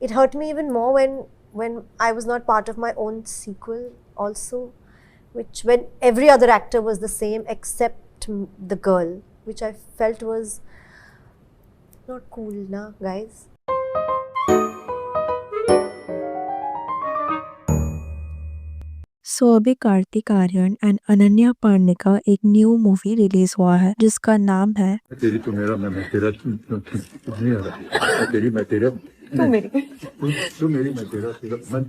It hurt me even more when I was not part of my own sequel also, which when every other actor was the same except the girl, which I felt was not cool, na guys. सो अभी Kartik Aaryan and Ananya Pandey का एक new movie release हुआ है जिसका नाम है तेरी तो मेरा मैं तेरा नहीं आ रहा तेरी मैं तेरा तू मेरी मैं तेरा तेरा मैं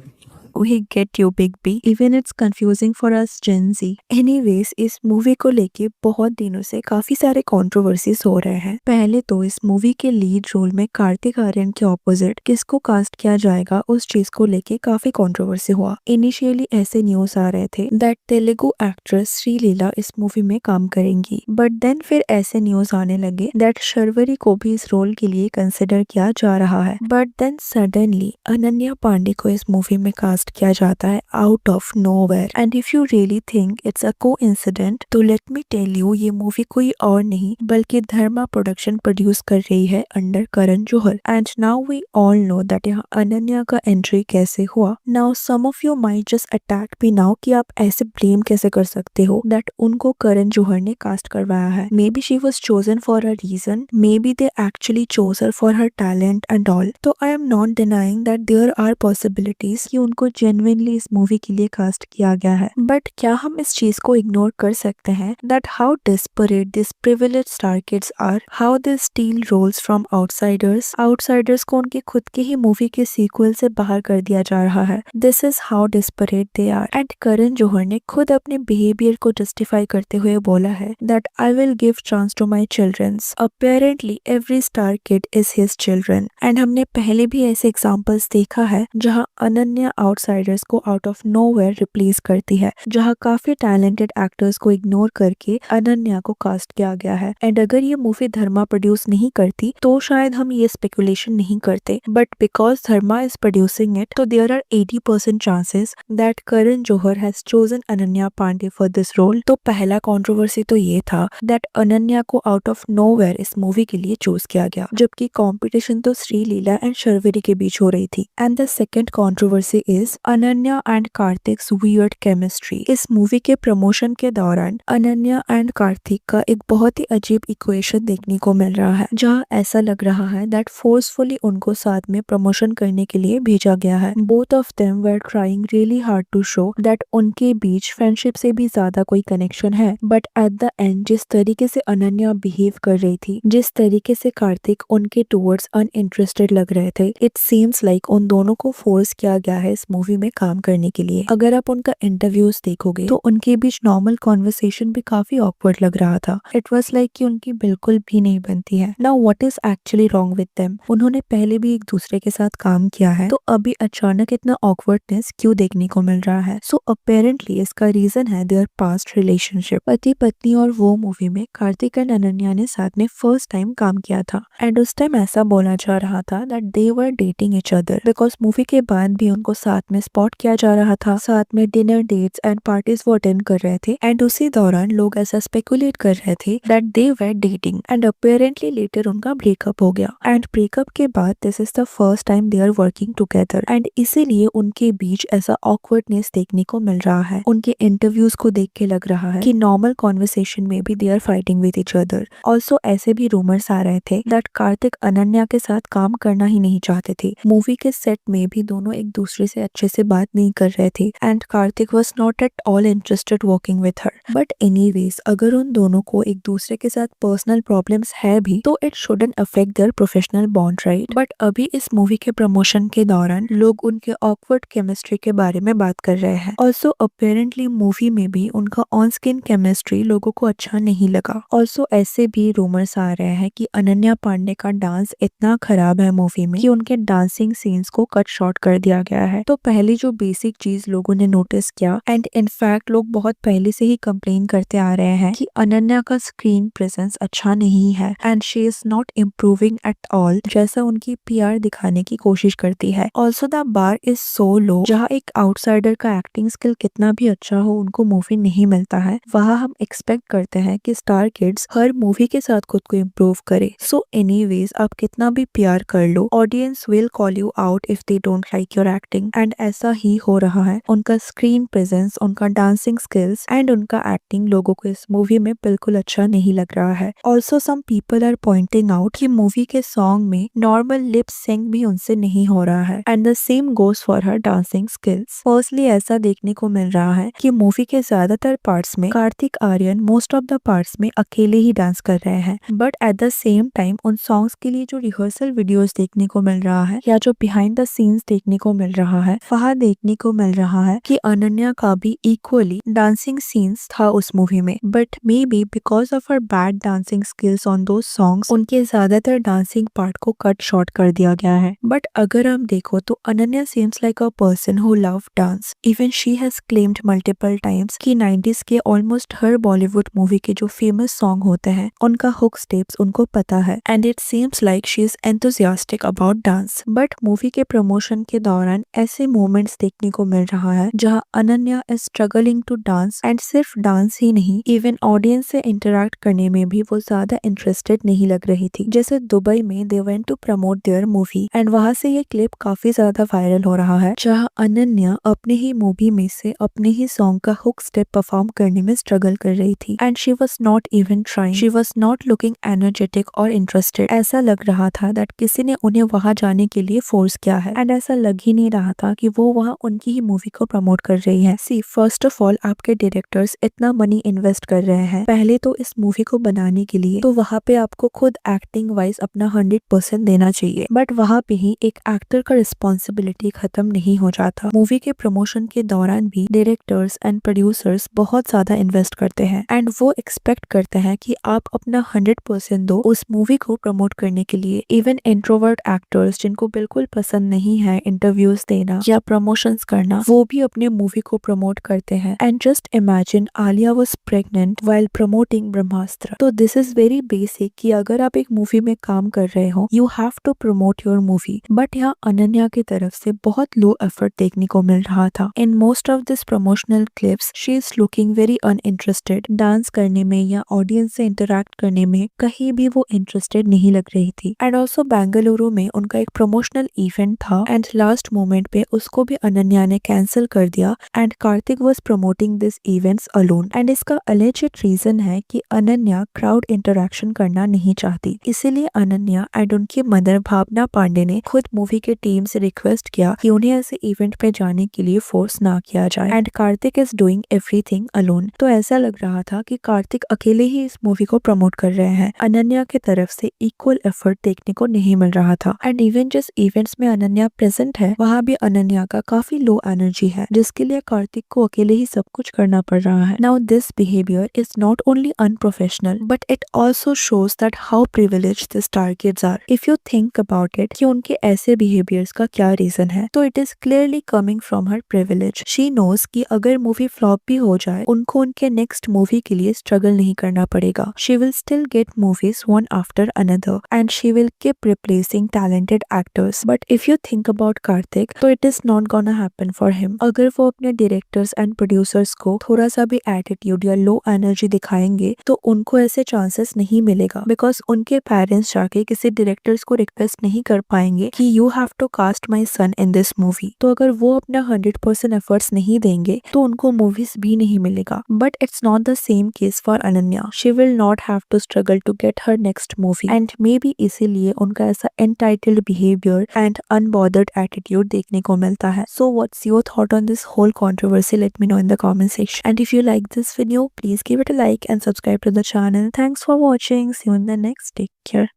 We Get You Big B. Even it's confusing for us Gen Z. Anyways, इस मूवी को लेके बहुत दिनों से काफी सारे कंट्रोवर्सीज हो रहे हैं। पहले तो इस मूवी के लीड रोल में कार्तिक आर्यन के ऑपोजिट किसको कास्ट किया जाएगा उस चीज को लेके काफी कंट्रोवर्सी हुआ। इनिशियली ऐसे न्यूज आ रहे थे दैट तेलुगु एक्ट्रेस श्रीलीला इस मूवी में काम करेंगी, बट देन फिर ऐसे न्यूज आने लगे दैट शर्वरी को भी इस रोल के लिए कंसिडर किया जा रहा है। But then suddenly Ananya Pandey को इस मूवी में कास्ट किया जाता है out of nowhere. And if you really think it's a coincident तो लेट मी टेल यू, ये मूवी कोई और नहीं बल्कि धर्मा प्रोडक्शन प्रोड्यूस कर रही है under Karan Johar. And now we all know that यहाँ अनन्या का एंट्री कैसे हुआ। Now some of you might just attack me now कि आप ऐसे ब्लेम कैसे कर सकते हो दैट उनको करण जौहर ने कास्ट करवाया है। Maybe she was chosen for a reason, maybe they actually chose her for her talent and all. तो I am not denying that there are possibilities कि उनको जेन्युइनली इस मूवी के लिए कास्ट किया गया है, बट क्या हम इस चीज को इग्नोर कर सकते हैं that how desperate this privilege star kids are, how they steal roles from outsiders. Outsiders को उनके खुद के ही मूवी के सीक्वल से बाहर कर दिया जा रहा है। This is how desperate they are. And Karan Johar ने खुद अपने बिहेवियर को जस्टिफाई करते हुए बोला है that I will give chance to my childrens. Apparently every star kid is his children. And हमने पहले भी ऐसे एग्जाम्पल्स देखा है जहाँ अनन्या आउटसाइडर्स को आउट ऑफ नोवेयर रिप्लेस करती है, जहाँ काफी टैलेंटेड एक्टर्स को इग्नोर करके अनन्या को कास्ट किया गया है। एंड अगर ये मूवी धर्मा प्रोड्यूस नहीं करती तो शायद हम ये स्पेकुलेशन नहीं करते, but because Dharma is producing it तो there are 80% chances that Karan Johar has chosen Ananya Pandey for this role. तो पहला कंट्रोवर्सी तो ये था दैट अनन्या को आउट ऑफ नोवेयर इस मूवी के लिए चूज किया गया, जबकि कंपटीशन तो श्रीलीला एंड शर्वरी के बीच हो रही थी। And the second controversy is Ananya and Kartik's weird chemistry. इस मूवी के प्रमोशन के दौरान अनन्या एंड कार्तिक का एक बहुत ही अजीब इक्वेशन देखने को मिल रहा है, जहाँ ऐसा लग रहा है दैट फोर्सफुली उनको साथ में प्रमोशन करने के लिए भेजा गया है। Both of them were trying really hard to show that उनके बीच फ्रेंडशिप से भी ज्यादा कोई कनेक्शन है, बट एट द एंड जिस तरीके से अनन्या बिहेव कर रही थी, जिस तरीके से कार्तिक उनके टुवर्ड्स अनइंटरेस्टेड लग रहे थे, इट सीम्स लाइक उन दोनों को फोर्स किया गया है इस मूवी में काम करने के लिए। अगर आप उनका इंटरव्यूज देखोगे तो उनके बीच नॉर्मल कॉन्वर्सेशन भी काफी ऑकवर्ड लग रहा था। इट वाज लाइक कि उनकी बिल्कुल भी नहीं बनती है। Now what is actually wrong with them? उन्होंने पहले भी एक दूसरे के साथ काम किया है, तो अभी अचानक इतना ऑकवर्डनेस क्यों देखने को मिल रहा है? सो अपेरेंटली इसका रीजन है देयर पास्ट रिलेशनशिप। पति पत्नी और वो मूवी में कार्तिक एंड अनन्या ने साथ में फर्स्ट टाइम काम किया था, एंड उस टाइम ऐसा बोला जा रहा था that they were dating each other, because movie के बाद भी उनको साथ में स्पॉट किया जा रहा था, साथ में डिनर डेट्स एंड पार्टीज वो अटेंड कर रहे थे। एंड उसी दौरान लोग ऐसा स्पेकुलेट कर रहे थे that they were dating, and apparently later उनका ब्रेकअप हो गया। एंड ब्रेकअप के बाद this is the first time they are working together, and इसीलिए उनके बीच ऐसा ऑकवर्डनेस देखने को मिल रहा है। उनके इंटरव्यूज को देख के लग रहा है कि नॉर्मल कॉन्वर्सेशन में भी they are fighting with each other. Also ऐसे भी रूमर्स आ रहे थे दैट कार्तिक अनन्या के साथ काम करना ही नहीं चाहते थे। मूवी के सेट में भी दोनों एक दूसरे से अच्छे से बात नहीं कर रहे थे, and Kartik was not at all interested working with her. But anyways अगर उन दोनों को एक दूसरे के साथ पर्सनल प्रॉब्लम्स है भी तो it shouldn't affect their professional bond, right? But अभी इस मूवी के प्रमोशन के दौरान लोग उनके ऑकवर्ड केमिस्ट्री के बारे में बात कर रहे हैं। ऑल्सो अपेरेंटली मूवी में भी उनका ऑन स्क्रीन केमिस्ट्री लोगों को अच्छा नहीं लगा। ऑल्सो ऐसे भी रूमर्स आ रहे हैं कि अनन्या पांडे का डांस इतना खराब है मूवी में कि उनके डांसिंग सीन्स को कट शॉर्ट कर दिया गया है। तो पहली जो बेसिक चीज लोगों ने नोटिस किया, एंड इनफैक्ट लोग बहुत पहले से ही कंप्लेन करते आ रहे हैं कि अनन्या का स्क्रीन प्रेजेंस अच्छा नहीं है and she is not improving at all, जैसा उनकी पीआर दिखाने की कोशिश करती है। Also the bar is so low, जहाँ एक आउटसाइडर का एक्टिंग स्किल कितना भी अच्छा हो उनको मूवी नहीं मिलता है, वहाँ हम एक्सपेक्ट करते हैं कि स्टार किड्स हर मूवी के साथ खुद को इम्प्रूव करे। सो एनीवेज, आप कितना भी प्यार कर लो, audience will call you out if they don't like your acting, and ऐसा ही हो रहा है। उनका स्क्रीन प्रेजेंस, उनका डांसिंग स्किल्स एंड उनका एक्टिंग लोगों को इस मूवी में बिल्कुल अच्छा नहीं लग रहा है। Also some people are pointing out कि मूवी के सॉन्ग में नॉर्मल लिप सिंक भी उनसे नहीं हो रहा है, and the same goes for her dancing skills. Firstly ऐसा देखने को मिल रहा है कि मूवी के ज्यादातर पार्ट्स में Kartik Aaryan most of the parts में अकेले ही डांस कर रहे हैं, but at the same time उन सॉन्ग्स के लिए जो रिहर्सल वीडियोस देखने को मिल रहा है या जो बिहाइंड द सीन्स देखने को मिल रहा है, वहाँ देखने को मिल रहा है कि अनन्या का भी इक्वली डांसिंग सीन्स था उस मूवी में, but may be because of her bad dancing skills on those songs उनके ज्यादातर डांसिंग पार्ट को कट शॉर्ट कर दिया गया है। बट अगर हम देखो तो Ananya seems like a person who love dance. Even she has claimed multiple times कि 90s के ऑलमोस्ट हर बॉलीवुड मूवी के जो फेमस सॉन्ग होते हैं उनका हुक स्टेप्स उनको पता है, and it seems like she is enthusiastic about dance. But movie के प्रमोशन के दौरान ऐसे मोमेंट्स देखने को मिल रहा है जहां Ananya is struggling to dance, and सिर्फ डांस ही नहीं, इवन ऑडियंस से इंटरेक्ट करने में भी वो ज्यादा इंटरेस्टेड नहीं लग रही थी। जैसे दुबई में they went to promote their movie, and वहां से ये क्लिप काफी ज्यादा वायरल हो रहा है जहां अनन्या अपने ही मूवी में से अपने ही सॉन्ग का हुक स्टेप परफॉर्म करने में स्ट्रगल कर रही थी, and she was not even trying, she was not looking energetic और इंटरेस्टेड। ऐसा लग रहा था दैट किसी ने उन्हें वहां जाने के लिए फोर्स किया है, एंड ऐसा लग ही नहीं रहा था कि वो वहां उनकी ही मूवी को प्रमोट कर रही है। सी, फर्स्ट ऑफ ऑल आपके डायरेक्टर्स इतना मनी इन्वेस्ट कर रहे हैं पहले तो इस मूवी को बनाने के लिए, तो वहां पे आपको खुद एक्टिंग वाइज अपना 100% देना चाहिए, बट वहां पे ही एक एक्टर का रिस्पॉन्सिबिलिटी खत्म नहीं हो जाता। मूवी के प्रमोशन के दौरान भी डायरेक्टर्स एंड प्रोड्यूसर्स बहुत ज्यादा इन्वेस्ट करते हैं, एंड वो एक्सपेक्ट करते हैं कि आप अपना 100% दो उस मूवी को प्रमोट करने के लिए। इवन इंट्रोवर्ट एक्टर्स जिनको बिल्कुल पसंद नहीं है इंटरव्यूज देना या प्रमोशंस करना, वो भी अपने मूवी को प्रमोट करते हैं। And just imagine, Alia was pregnant while promoting Brahmastra. तो दिस इज वेरी बेसिक कि अगर आप एक मूवी में काम कर रहे हो, you have to promote your movie, but यहाँ अनन्या की तरफ से बहुत लो एफर्ट देखने को मिल रहा था। In most of this promotional clips she is looking very uninterested, dance करने में या ऑडियंस से इंटरेक्ट करने में कहीं भी वो इंटरेस्टेड नहीं लग रही थी। एंड ऑल्सो बेंगलुरु में उनका एक प्रमोशनल इवेंट था, एंड लास्ट मोमेंट पे उसको भी अनन्या ने कैंसिल कर दिया, and Kartik was promoting this events alone. And इसका अलेज्ड रीजन है कि अनन्या क्राउड इंटरेक्शन करना नहीं चाहती, इसीलिए अनन्या एंड उनकी मदर भावना पांडे ने खुद मूवी के टीम से रिक्वेस्ट किया कि उन्हें ऐसे इवेंट पे जाने के लिए फोर्स ना किया जाए, and Kartik is doing everything alone. तो ऐसा लग रहा था कि कार्तिक अकेले ही इस मूवी को प्रमोट कर रहे हैं, अनन्या की तरफ से इक्वल एफर्ट देखने को नहीं मिल रहा था। एंड इवन जिस इवेंट्स में अनन्या प्रेजेंट है वहाँ भी अनन्या का काफी लो एनर्जी है, जिसके लिए कार्तिक को अकेले ही सब कुछ करना पड़ रहा है। Now this behaviour is not only unprofessional but it also shows that how privileged the star kids are. If you think about it कि उनके ऐसे बिहेवियर्स का क्या रीजन है, तो it is clearly coming from her privilege. She knows कि अगर movie flop भी हो जाए, उनको उनके नेक्स्ट मूवी के लिए स्ट्रगल नहीं करना पड़ेगा। She will still get movies one after another, and she will keep replacing talented actors. But if you think about Kartik, तो it is not gonna happen for him. अगर वो अपने डायरेक्टर्स एंड प्रोड्यूसर्स को थोड़ा सा भी एटीट्यूड या low energy दिखाएंगे, तो उनको ऐसे चांसेस नहीं मिलेगा, बिकॉज उनके पेरेंट्स जाके किसी डायरेक्टर्स को रिक्वेस्ट नहीं कर पाएंगे कि you have to cast my son in this movie. तो अगर वो अपना 100% एफर्ट्स नहीं देंगे तो उनको मूवीज भी नहीं मिलेगा। But it's not the same case for Ananya. She will not have to struggle to get her next movie, and maybe इसीलिए उनका ऐसा entitled behaviour and unbothered attitude देखने को मिलता है। So what's your thought on this whole controversy? Let me know in the comment section. And if you like this video, please give it a like and subscribe to the channel. Thanks for watching. See you in the next. Take care.